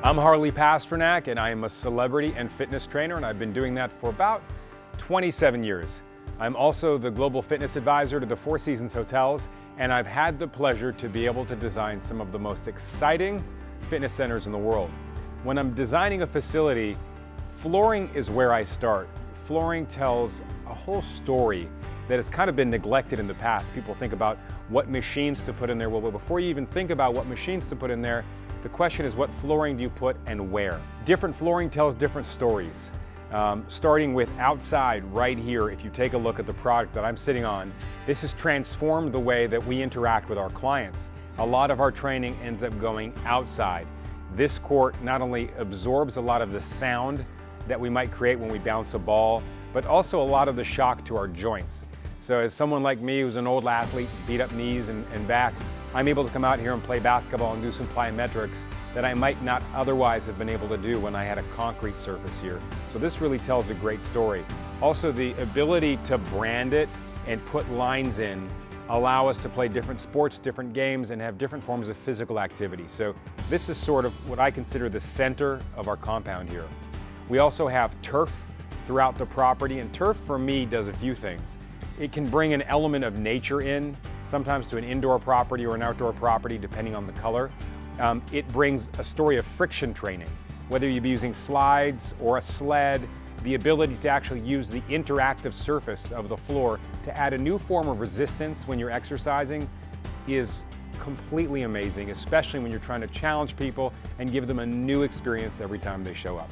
I'm Harley Pasternak, and I am a celebrity and fitness trainer, and I've been doing that for about 27 years. I'm also the global fitness advisor to the Four Seasons Hotels, and I've had the pleasure to be able to design some of the most exciting fitness centers in the world. When I'm designing a facility, flooring is where I start. Flooring tells a whole story that has kind of been neglected in the past. People think about what machines to put in there. Well, before you even think about what machines to put in there, the question is, what flooring do you put and where? Different flooring tells different stories. Starting with outside right here, if you take a look at the product that I'm sitting on, this has transformed the way that we interact with our clients. A lot of our training ends up going outside. This court not only absorbs a lot of the sound that we might create when we bounce a ball, but also a lot of the shock to our joints. So as someone like me who's an old athlete, beat up knees and back, I'm able to come out here and play basketball and do some plyometrics that I might not otherwise have been able to do when I had a concrete surface here. So this really tells a great story. Also, the ability to brand it and put lines in allow us to play different sports, different games, and have different forms of physical activity. So this is sort of what I consider the center of our compound here. We also have turf throughout the property, and turf for me does a few things. It can bring an element of nature in, sometimes to an indoor property or an outdoor property, depending on the color. It brings a story of friction training, whether you be using slides or a sled. The ability to actually use the interactive surface of the floor to add a new form of resistance when you're exercising is completely amazing, especially when you're trying to challenge people and give them a new experience every time they show up.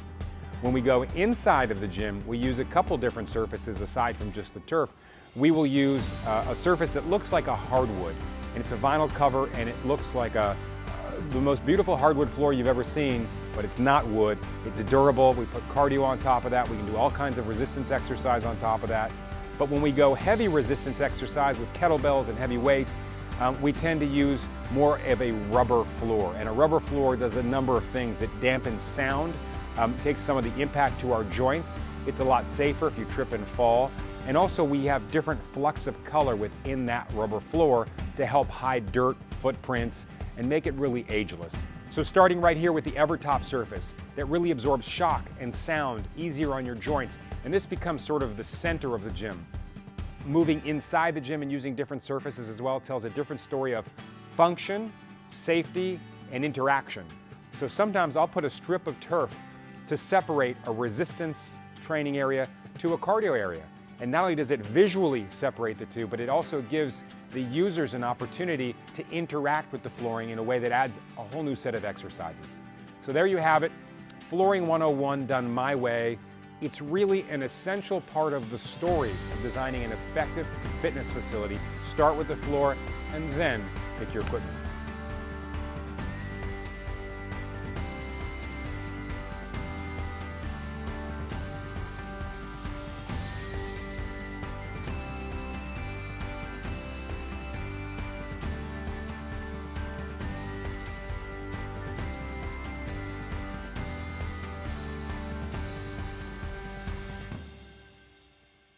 When we go inside of the gym, we use a couple different surfaces aside from just the turf. We will use a surface that looks like a hardwood, and it's a vinyl cover, and it looks like the most beautiful hardwood floor you've ever seen, but it's not wood. It's durable. We put cardio on top of that. We can do all kinds of resistance exercise on top of that. But when we go heavy resistance exercise with kettlebells and heavy weights, we tend to use more of a rubber floor. And a rubber floor does a number of things. It dampens sound, takes some of the impact to our joints. It's a lot safer if you trip and fall. And also we have different flux of color within that rubber floor to help hide dirt, footprints, and make it really ageless. So starting right here with the Evertop surface that really absorbs shock and sound easier on your joints, and this becomes sort of the center of the gym. Moving inside the gym and using different surfaces as well tells a different story of function, safety, and interaction. So sometimes I'll put a strip of turf to separate a resistance training area to a cardio area. And not only does it visually separate the two, but it also gives the users an opportunity to interact with the flooring in a way that adds a whole new set of exercises. So there you have it, Flooring 101 done my way. It's really an essential part of the story of designing an effective fitness facility. Start with the floor and then pick your equipment.